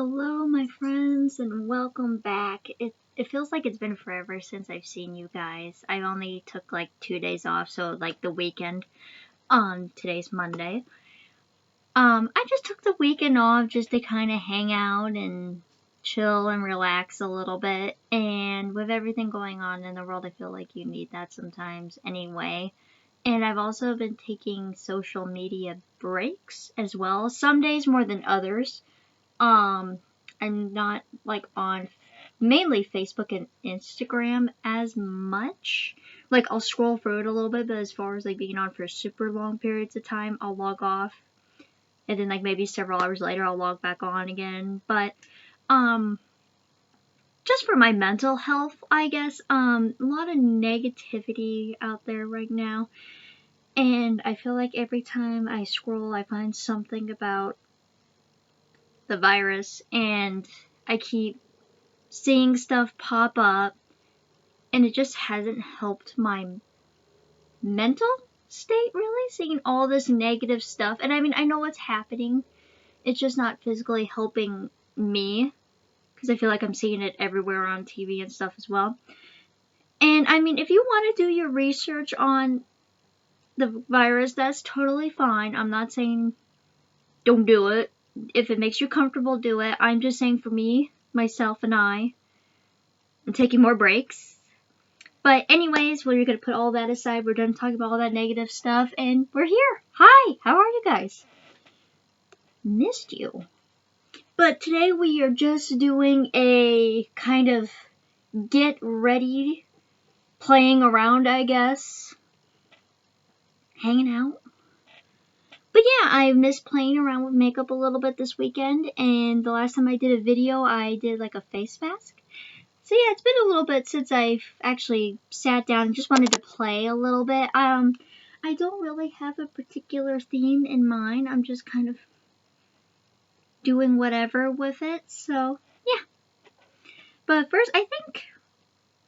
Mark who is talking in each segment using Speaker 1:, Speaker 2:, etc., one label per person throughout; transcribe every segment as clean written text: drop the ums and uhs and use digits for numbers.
Speaker 1: Hello, my friends, and welcome back. It feels like it's been forever since I've seen you guys. I only took like 2 days off, so like the weekend. Today's Monday. I just took the weekend off just to kind of hang out and chill and relax a little bit. And with everything going on in the world, I feel like you need that sometimes anyway. And I've also been taking social media breaks as well. Some days more than others. I'm not like on mainly Facebook and Instagram as much. Like I'll scroll through it a little bit, but as far as like being on for super long periods of time, I'll log off. And then like maybe several hours later I'll log back on again. But just for my mental health, I guess, a lot of negativity out there right now. And I feel like every time I scroll I find something about the virus, and I keep seeing stuff pop up, and it just hasn't helped my mental state, really, seeing all this negative stuff. And I mean, I know what's happening, it's just not physically helping me, because I feel like I'm seeing it everywhere on TV and stuff as well. And I mean, if you want to do your research on the virus, that's totally fine. I'm not saying don't do it. If it makes you comfortable, do it. I'm just saying for me, myself, and I'm taking more breaks. But anyways, we're going to put all that aside. We're done talking about all that negative stuff, and we're here. Hi, how are you guys? Missed you. But today we are just doing a kind of get ready, playing around, I guess. Hanging out. But yeah, I missed playing around with makeup a little bit this weekend, and the last time I did a video, I did like a face mask. So yeah, it's been a little bit since I've actually sat down and just wanted to play a little bit. I don't really have a particular theme in mind. I'm just kind of doing whatever with it. So yeah. But first, I think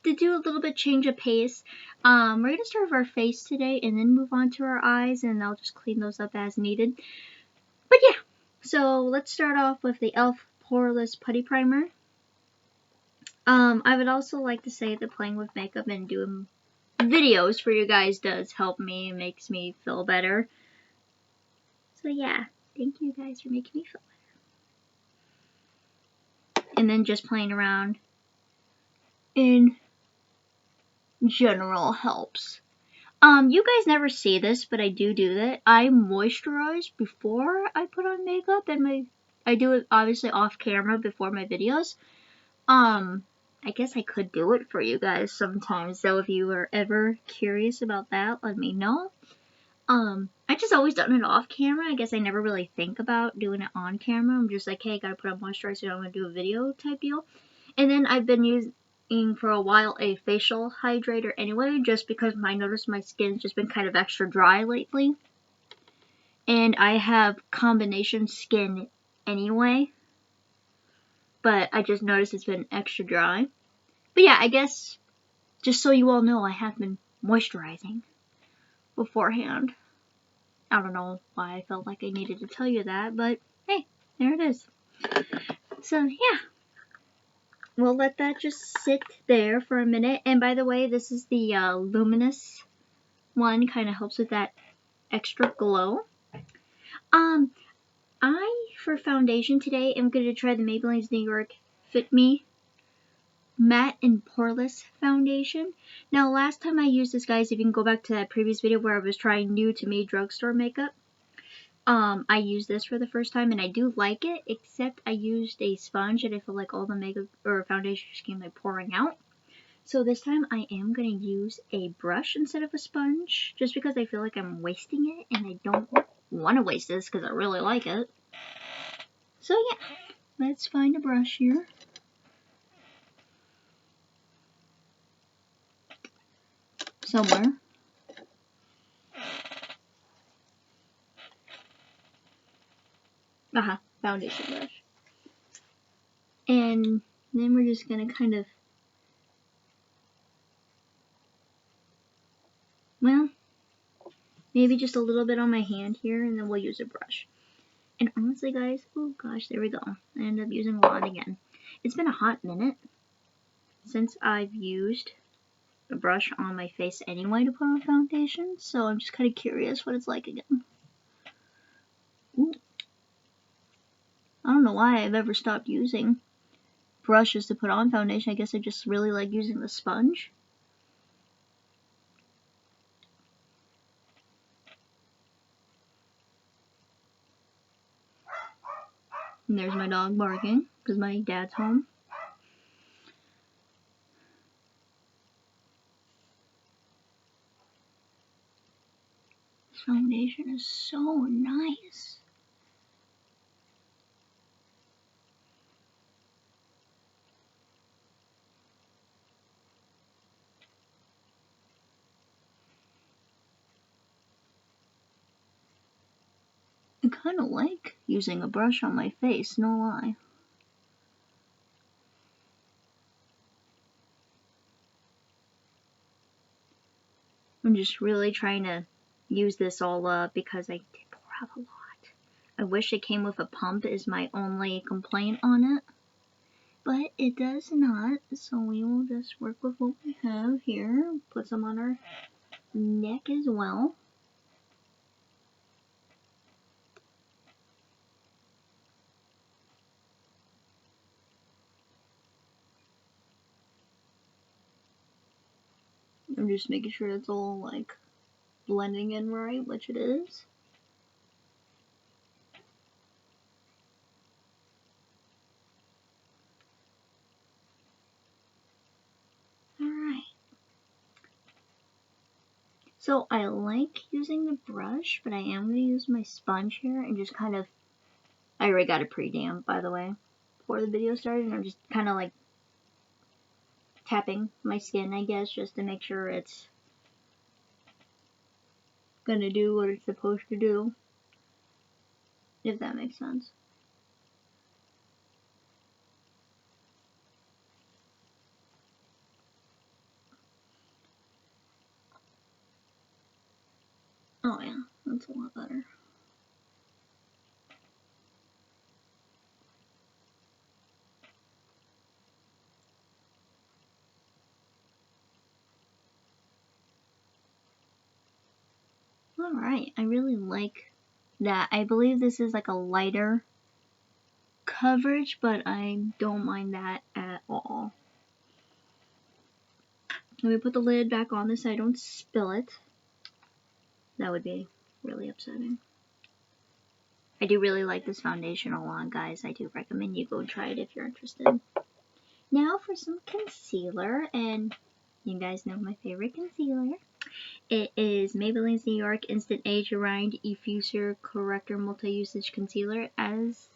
Speaker 1: to do a little bit change of pace, we're gonna start with our face today and then move on to our eyes, and I'll just clean those up as needed. But yeah, so let's start off with the e.l.f. Poreless Putty Primer. I would also like to say that playing with makeup and doing videos for you guys does help me and makes me feel better. So yeah, thank you guys for making me feel better. And then just playing around in general helps. You guys never see this, but I do that. I moisturize before I put on makeup, and I do it obviously off camera before my videos. I guess I could do it for you guys sometimes, so if you are ever curious about that, let me know. I just always done it off camera. I guess I never really think about doing it on camera. I'm just like, hey, gotta put on moisturizer, I'm gonna do a video type deal. And then I've been using for a while a facial hydrator anyway, just because I noticed my skin's just been kind of extra dry lately. And I have combination skin anyway, but I just noticed it's been extra dry. But yeah, I guess just so you all know, I have been moisturizing beforehand. I don't know why I felt like I needed to tell you that, but hey, there it is. So yeah, we'll let that just sit there for a minute. And by the way, this is the luminous one, kind of helps with that extra glow. For foundation today, I'm going to try the Maybelline's New York Fit Me Matte and Poreless Foundation. Now, last time I used this, guys, if you can go back to that previous video where I was trying new to me drugstore makeup, I used this for the first time, and I do like it, except I used a sponge, and I feel like all the makeup or foundation just came like pouring out. So this time I am going to use a brush instead of a sponge, just because I feel like I'm wasting it, and I don't want to waste this because I really like it. So yeah, let's find a brush here. Somewhere. Foundation brush. And then we're just gonna kind of, well, maybe just a little bit on my hand here, and then we'll use a brush. And honestly, guys, oh gosh, there we go. I ended up using a lot again. It's been a hot minute since I've used a brush on my face anyway to put on foundation, so I'm just kind of curious what it's like again. Ooh. I don't know why I've ever stopped using brushes to put on foundation. I guess I just really like using the sponge. And there's my dog barking because my dad's home. This foundation is so nice. I kind of like using a brush on my face, no lie. I'm just really trying to use this all up because I did pour out a lot. I wish it came with a pump is my only complaint on it. But it does not, so we will just work with what we have here. Put some on our neck as well. I'm just making sure it's all like blending in right, which it is. Alright. So I like using the brush, but I am going to use my sponge here and just kind of, I already got it pre-damped by the way, before the video started, and I'm just kind of like tapping my skin, I guess, just to make sure it's going to do what it's supposed to do, if that makes sense. Oh yeah, that's a lot better. Alright, I really like that. I believe this is like a lighter coverage, but I don't mind that at all. Let me put the lid back on this so I don't spill it. That would be really upsetting. I do really like this foundation a lot, guys. I do recommend you go try it if you're interested. Now for some concealer, and you guys know my favorite concealer. It is Maybelline's New York Instant Age Rewind Effuser Corrector Multi-Usage Concealer. As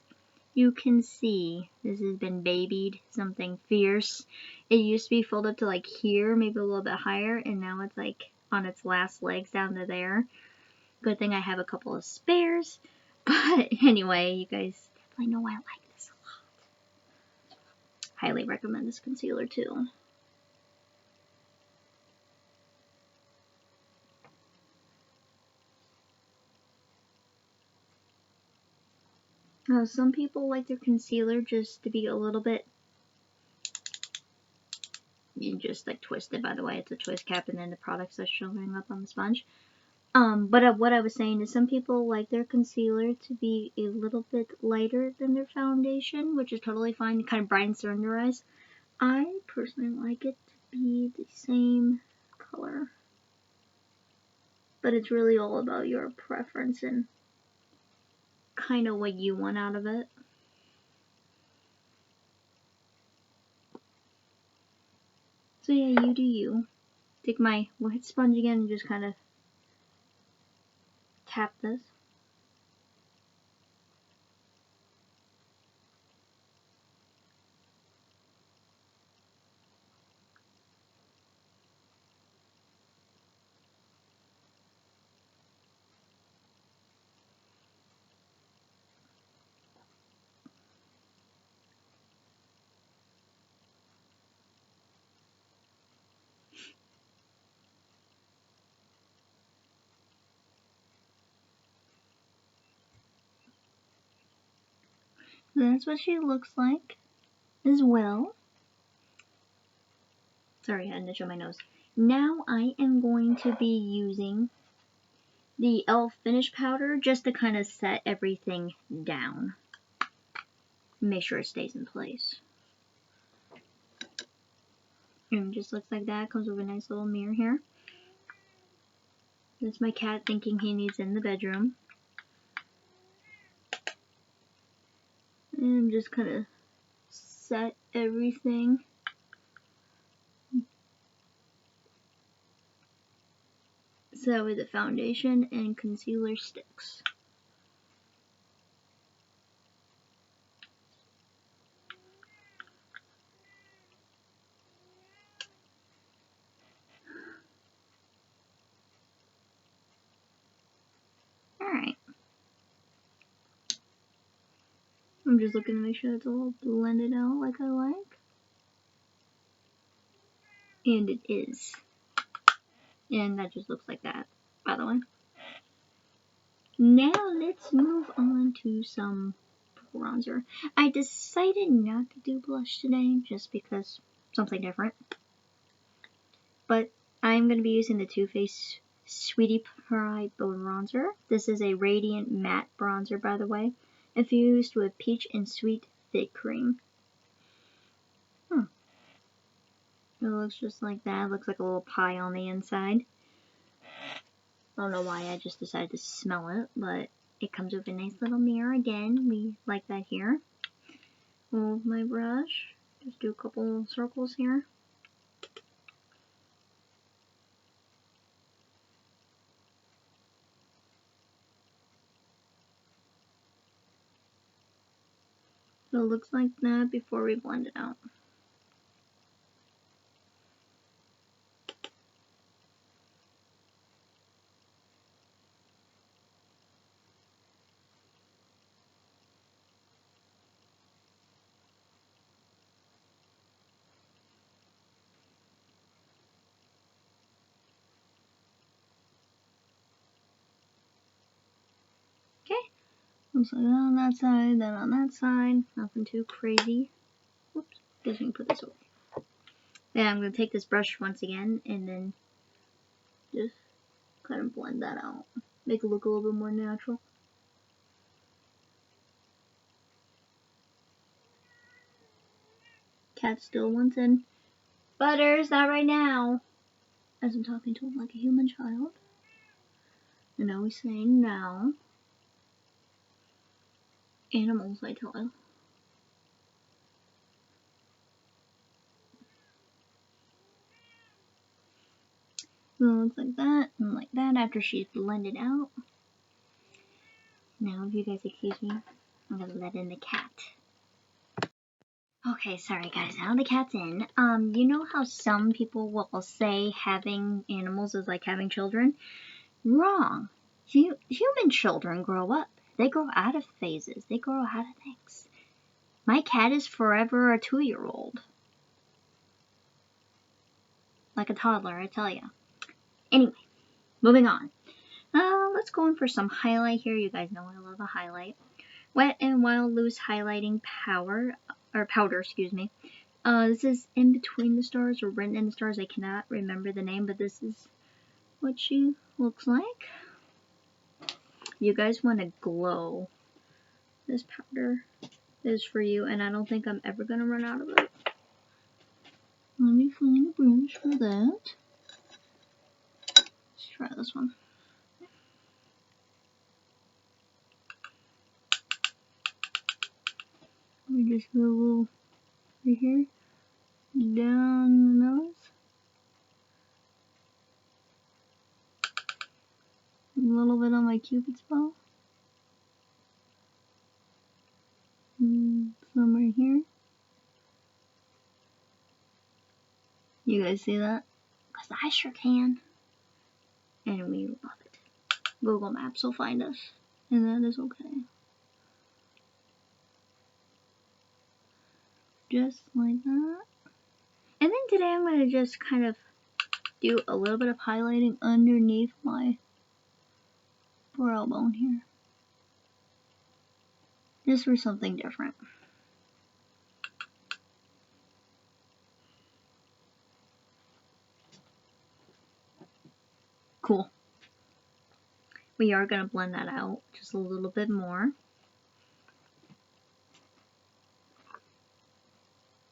Speaker 1: you can see, this has been babied something fierce. It used to be filled up to like here, maybe a little bit higher, and now it's like on its last legs down to there. Good thing I have a couple of spares. But anyway, you guys definitely know I like this a lot. Highly recommend this concealer too. Now, some people like their concealer just to be a little bit, you just like twist it, by the way, it's a twist cap and then the products are showing up on the sponge. But what I was saying is some people like their concealer to be a little bit lighter than their foundation, which is totally fine. It kind of brightens their under eyes. I personally like it to be the same color. But it's really all about your preference and kind of what you want out of it. So yeah, you do you. Take my white sponge again and just kind of tap this. That's what she looks like as well. Sorry, I had to show my nose. Now I am going to be using the e.l.f. finish powder just to kind of set everything down. Make sure it stays in place. And it just looks like that. Comes with a nice little mirror here. That's my cat thinking he needs in the bedroom. And I'm just kind of set everything. So that way the foundation and concealer sticks. Alright. I'm just looking to make sure it's all blended out like I like. And it is. And that just looks like that, by the way. Now let's move on to some bronzer. I decided not to do blush today just because something different. But I'm going to be using the Too Faced Sweetie Pie bronzer. This is a radiant matte bronzer, by the way, infused with peach and sweet thick cream. It looks just like that. It looks like a little pie on the inside. I don't know why I just decided to smell it, but it comes with a nice little mirror again. We like that here. Move my brush. Just do a couple circles here. So it looks like that before we blend it out. Okay. Looks like that on that side, that on that side. Nothing too crazy. Whoops. Guess we can put this away. Then I'm going to take this brush once again and then just kind of blend that out. Make it look a little bit more natural. Cat still wants in. Butters, not right now. As I'm talking to him like a human child. And always saying no. Animals, I tell you. So it looks like that and like that after she's blended out. Now, if you guys excuse me, I'm gonna let in the cat. Okay, sorry guys, now the cat's in. You know how some people will say having animals is like having children? Wrong. Human children grow up. They grow out of phases. They grow out of things. My cat is forever a 2-year-old. Like a toddler, I tell ya. Anyway, moving on. Let's go in for some highlight here. You guys know I love a highlight. Wet n Wild Loose Highlighting Powder, excuse me. This is In Between the Stars or Written in the Stars. I cannot remember the name, but this is what she looks like. You guys want to glow. This powder is for you, and I don't think I'm ever going to run out of it. Let me find a brush for that. Let's try this one. Let me just go a little right here, down the nose, a little bit on my cupid's bow, some right here. You guys see that? Because I sure can. And we love it. Google Maps will find us. And that is okay. Just like that. And then today I'm going to just kind of do a little bit of highlighting underneath my brow bone here. Just for something different. Cool. We are going to blend that out just a little bit more.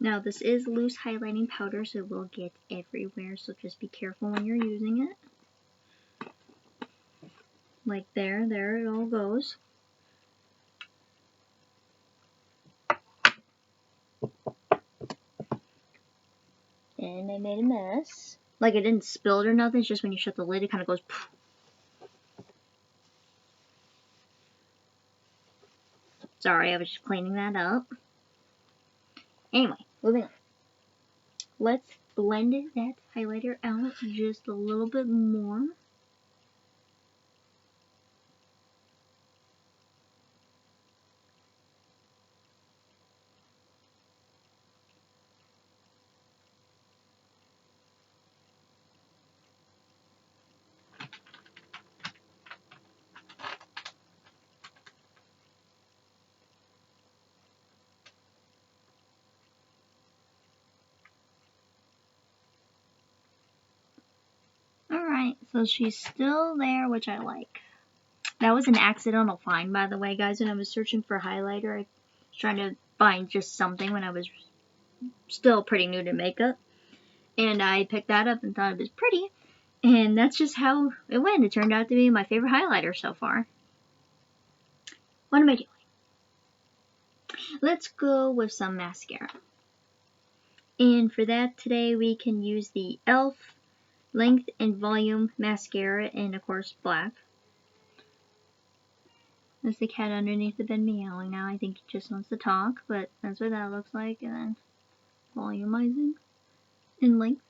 Speaker 1: Now this is loose highlighting powder, so it will get everywhere, so just be careful when you're using it. Like there it all goes. And I made a mess. Like, it didn't spill it or nothing, it's just when you shut the lid, it kind of goes poof. Sorry, I was just cleaning that up. Anyway, moving on. Let's blend that highlighter out just a little bit more. Alright, so she's still there, which I like. That was an accidental find, by the way, guys. When I was searching for highlighter, I was trying to find just something when I was still pretty new to makeup. And I picked that up and thought it was pretty. And that's just how it went. It turned out to be my favorite highlighter so far. What am I doing? Let's go with some mascara. And for that today, we can use the e.l.f. Length and Volume Mascara in, of course, black. There's the cat underneath the bed meowing now. I think he just wants to talk, but that's what that looks like. And then volumizing in length.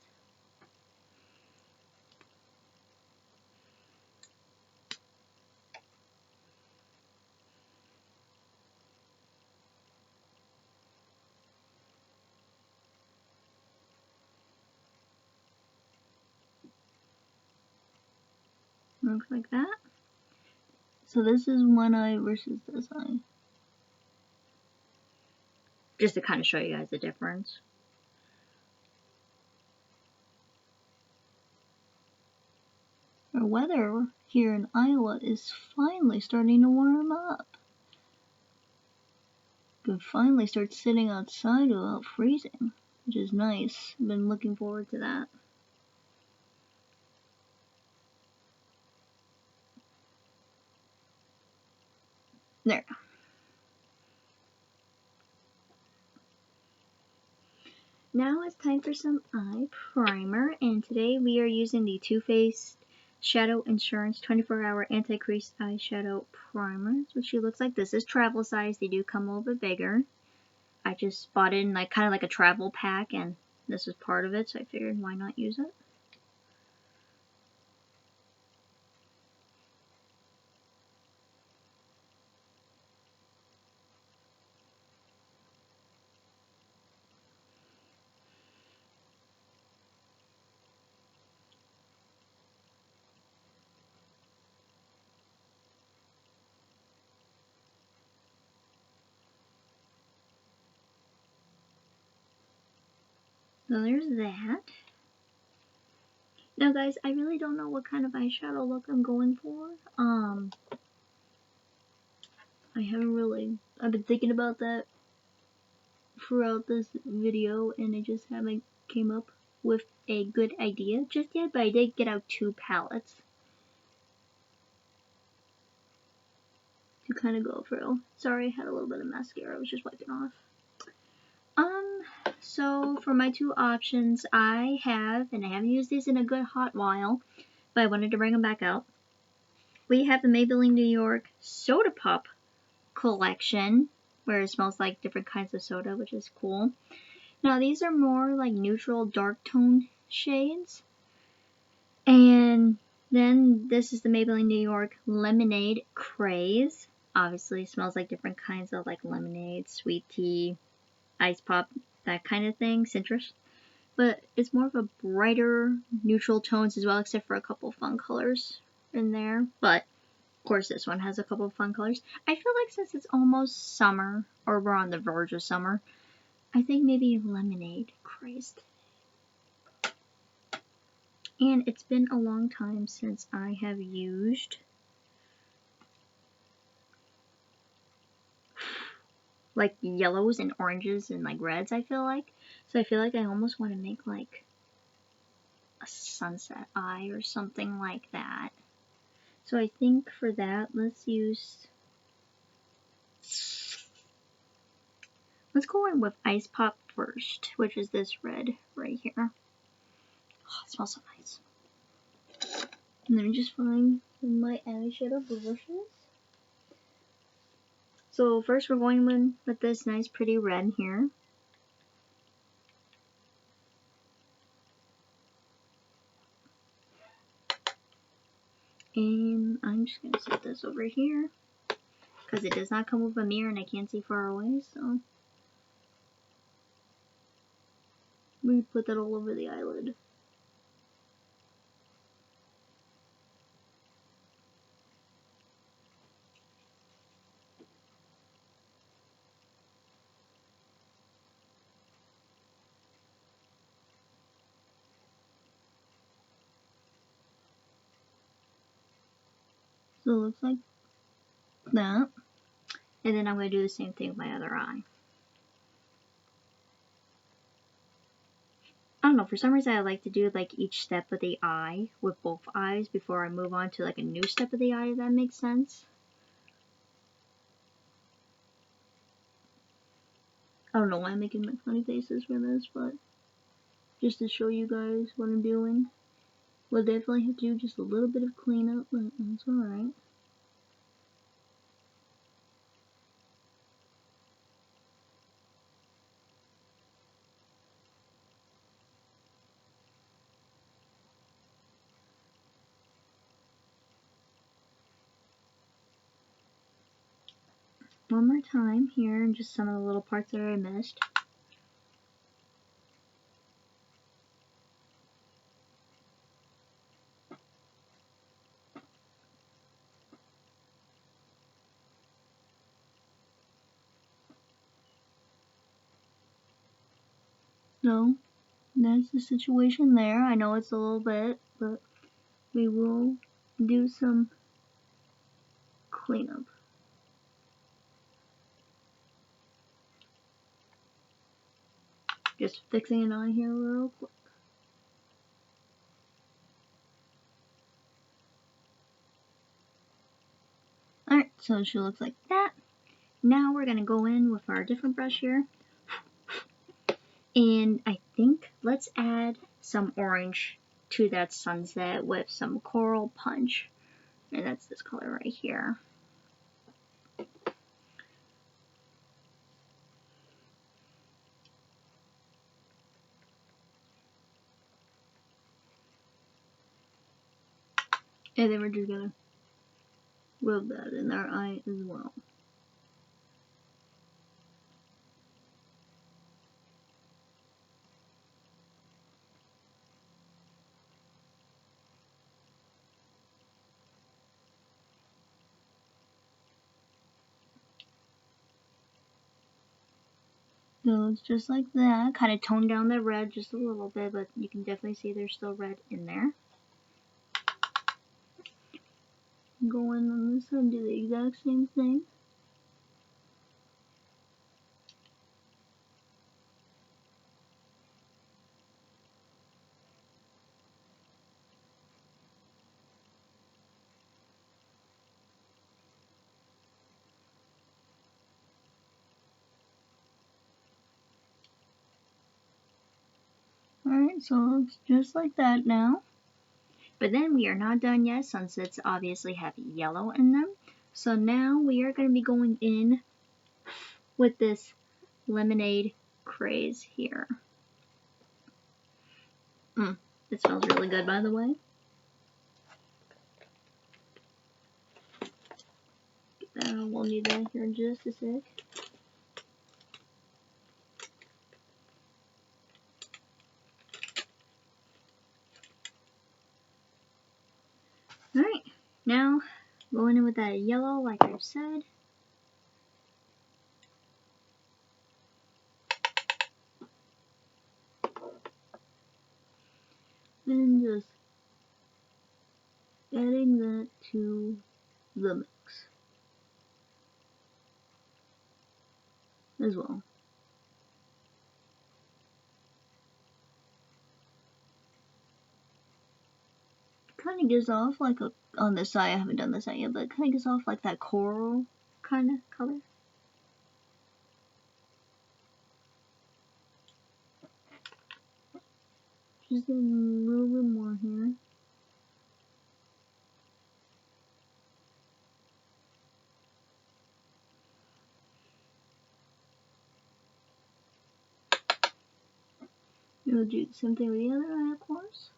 Speaker 1: Looks like that. So this is one eye versus this eye. Just to kind of show you guys the difference. Our weather here in Iowa is finally starting to warm up. We can finally start sitting outside without freezing, which is nice. I've been looking forward to that. There. Now it's time for some eye primer, and today we are using the Too Faced Shadow Insurance 24-Hour Anti-Crease Eyeshadow Primer. That's what she looks like. This is travel size. They do come a little bit bigger. I just bought it in like kind of like a travel pack, and this is part of it, so I figured why not use it. So there's that. Now guys, I really don't know what kind of eyeshadow look I'm going for. I've been thinking about that throughout this video, and I just haven't came up with a good idea just yet, but I did get out 2 palettes to kind of go through. Sorry, I had a little bit of mascara I was just wiping off. So for my 2 options, I haven't used these in a good hot while, but I wanted to bring them back out. We have the Maybelline New York Soda Pop collection, where it smells like different kinds of soda, which is cool. Now these are more like neutral dark tone shades. And then this is the Maybelline New York Lemonade Craze. Obviously smells like different kinds of like lemonade, sweet tea, ice pop, that kind of thing, citrus. But it's more of a brighter neutral tones as well, except for a couple fun colors in there. But Of course, this one has a couple of fun colors. I feel like since it's almost summer, or we're on the verge of summer, I think maybe lemonade craze. And it's been a long time since I have used like yellows and oranges and like reds, I feel like. So I feel like I almost want to make like a sunset eye or something like that. So I think for that, let's go in with Ice Pop first, which is this red right here. Oh, it smells so nice. And let me just find my eyeshadow brushes. So first we're going in with this nice pretty red here. And I'm just going to set this over here because it does not come with a mirror and I can't see far away, so we put that all over the eyelid. So it looks like that. And then I'm going to do the same thing with my other eye. I don't know, for some reason I like to do like each step of the eye with both eyes before I move on to like a new step of the eye, if that makes sense. I don't know why I'm making like funny faces for this, but just to show you guys what I'm doing. We'll definitely have to do just a little bit of cleanup, but that's alright. One more time here, and just some of the little parts that I missed. So, that's the situation there. I know it's a little bit, but we will do some cleanup. Just fixing it on here real quick. Alright, so she looks like that. Now we're going to go in with our different brush here. And I think let's add some orange to that sunset with some coral punch. And that's this color right here. And then we're just going to rub that in our eye as well. So it's just like that. Kind of tone down the red just a little bit, but you can definitely see there's still red in there. Go in on this side, do the exact same thing. Alright, so it's just like that now. But then we are not done yet. Sunsets obviously have yellow in them. So now we are going to be going in with this lemonade craze here. It smells really good, by the way. We'll need that here in just a sec. Alright, now Going in with that yellow, like I've said. And just adding that to the mix as well. Kind of gives off like a, on this side, I haven't done this side yet, but it kind of gives off like that coral kind of color. Just a little bit more here. We'll do the same thing with the other eye, of course.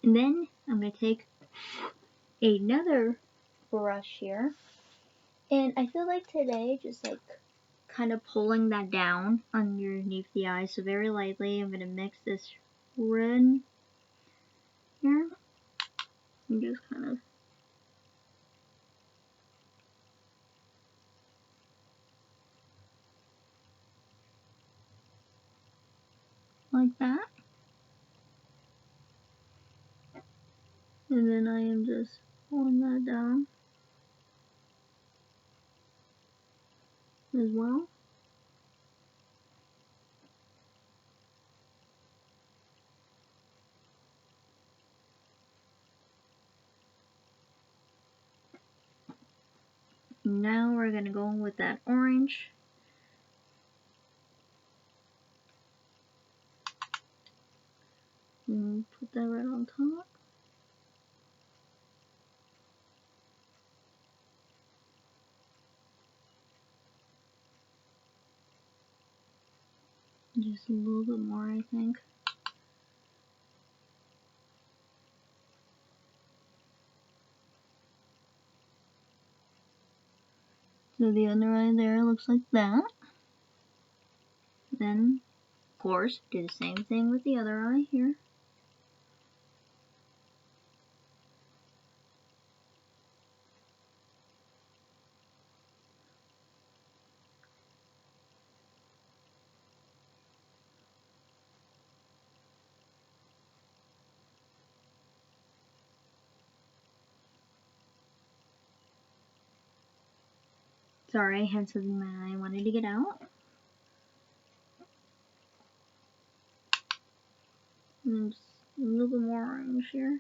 Speaker 1: And then I'm going to take another brush here. And I feel like today, just like kind of pulling that down underneath the eye. So very lightly, I'm going to mix this red here. And just kind of like that. And then I am just pulling that down as well. Now we're going to go in with that orange. And put that right on top. Just a little bit more, I think. So the under eye there looks like that. Then, of course, do the same thing with the other eye here. Sorry, I had something that I wanted to get out. And just a little bit more orange here.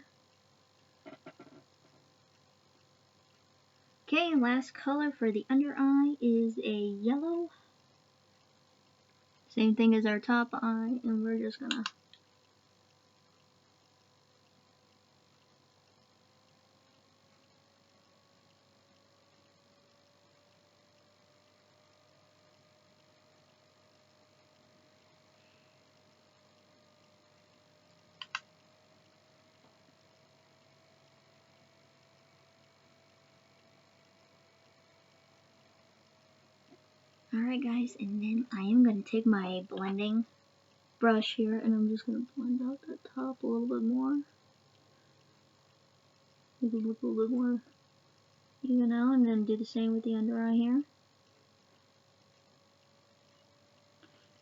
Speaker 1: Okay, last color for the under eye is a yellow. Same thing as our top eye, and we're just gonna Alright guys, and then I am going to take my blending brush here and I'm just going to blend out the top a little bit more. Make it look a little bit more even out, and then do the same with the under eye here.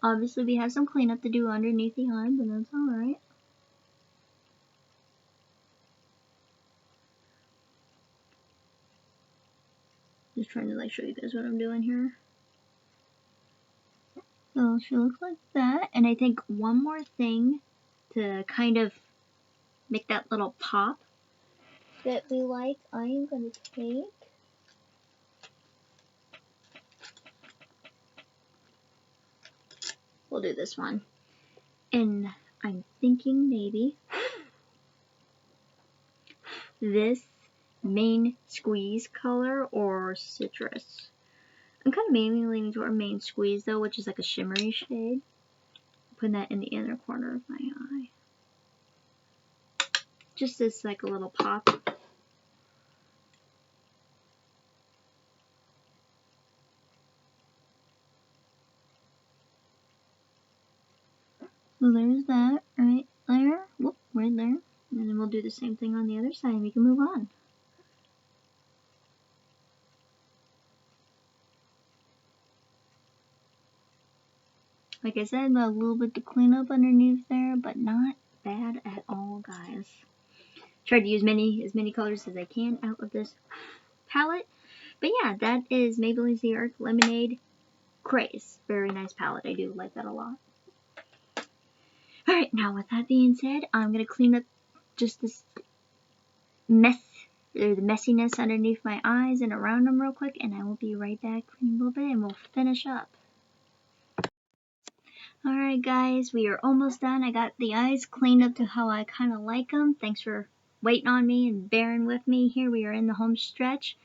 Speaker 1: Obviously we have some cleanup to do underneath the eye, but that's alright. Just trying to like show you guys what I'm doing here. So she looks like that, and I think one more thing to kind of make that little pop that we like, I am going to take we'll do this one. And I'm thinking maybe this main squeeze color or citrus. I'm kind of mainly leaning toward Main Squeeze though, which is like a shimmery shade. Putting that in the inner corner of my eye. Just as like a little pop. So there's that right there. Whoop, right there. And then we'll do the same thing on the other side and we can move on. Like I said, a little bit to clean up underneath there, but not bad at all, guys. Tried to use as many colors as I can out of this palette. But yeah, that is Maybelline's The Earth Lemonade Craze. Very nice palette. I do like that a lot. Alright, now with that being said, I'm going to clean up just this mess, or the messiness underneath my eyes and around them real quick, and I will be right back in a little bit and we'll finish up. Alright guys, we are almost done. I got the eyes cleaned up to how I kind of like them. Thanks for waiting on me and bearing with me here. We are in the home stretch.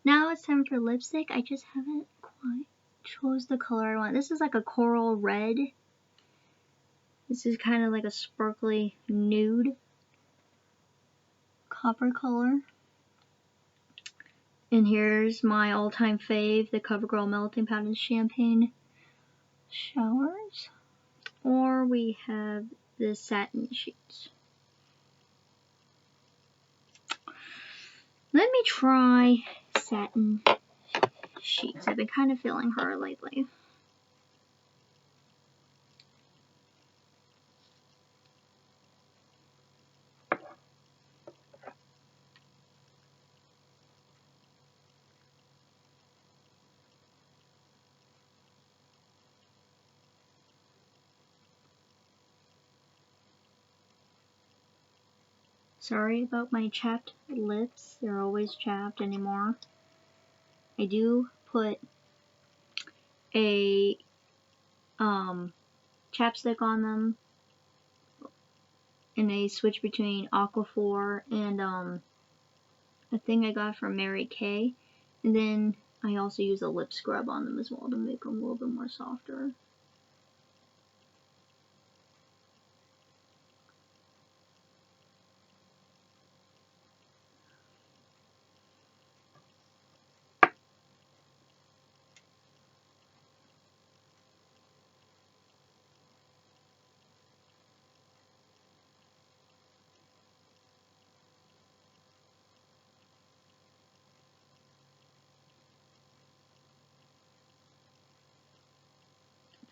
Speaker 1: Now it's time for lipstick. I just haven't quite chose the color I want. This is like a coral red. This is kind of like a sparkly nude copper color. And here's my all-time fave, the CoverGirl Melting Powder Champagne Showers. Or we have the satin sheets. Let me try satin sheets. I've been kind of feeling her lately. Sorry about my chapped lips. They're always chapped anymore. I do put a chapstick on them, and I switch between Aquaphor and a thing I got from Mary Kay, and then I also use a lip scrub on them as well to make them a little bit more softer.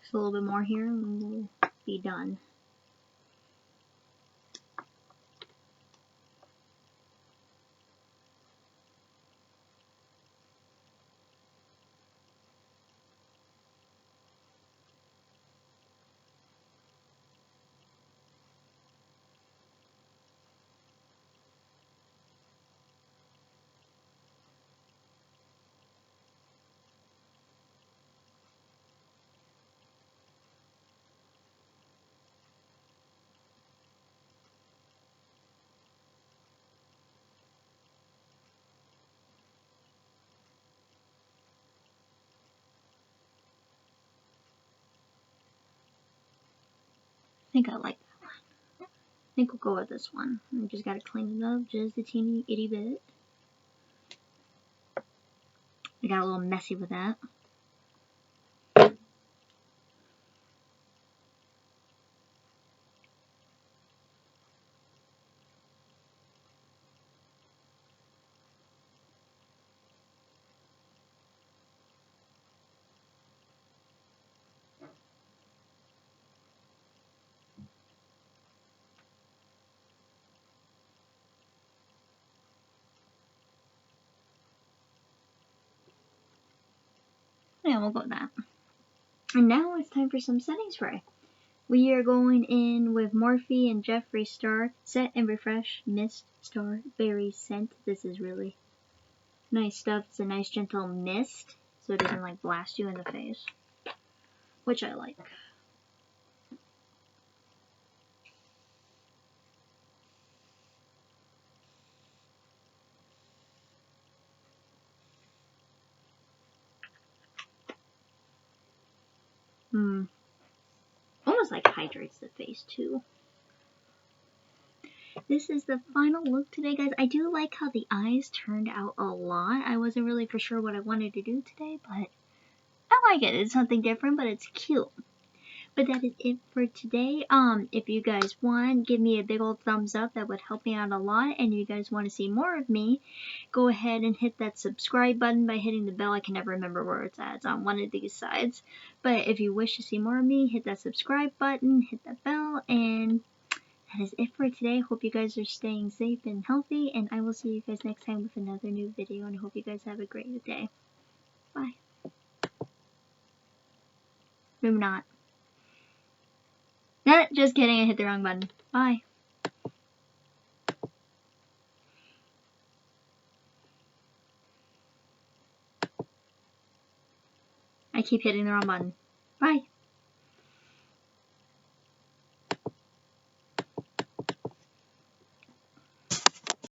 Speaker 1: Just a little bit more here and we'll be done. I think I like that one. I think we'll go with this one. I just gotta clean it up just a teeny itty bit. I got a little messy with that. Yeah, we'll go with that. And now it's time for some setting spray. We are going in with Morphe and Jeffree Star Set and Refresh Mist Star Berry Scent. This is really nice stuff. It's a nice gentle mist, so it doesn't like blast you in the face, which I like. Almost like hydrates the face too. This is the final look today, guys. I do like how the eyes turned out a lot. I wasn't really for sure what I wanted to do today, but I like it. It's something different, but it's cute. But that is it for today. If you guys want, give me a big old thumbs up. That would help me out a lot. And if you guys want to see more of me, go ahead and hit that subscribe button by hitting the bell. I can never remember where it's at. It's on one of these sides. But if you wish to see more of me, hit that subscribe button, hit that bell, and that is it for today. Hope you guys are staying safe and healthy, and I will see you guys next time with another new video, and I hope you guys have a great day. Bye. Maybe not. Nah, just kidding, I hit the wrong button. Bye. I keep hitting the wrong button. Bye.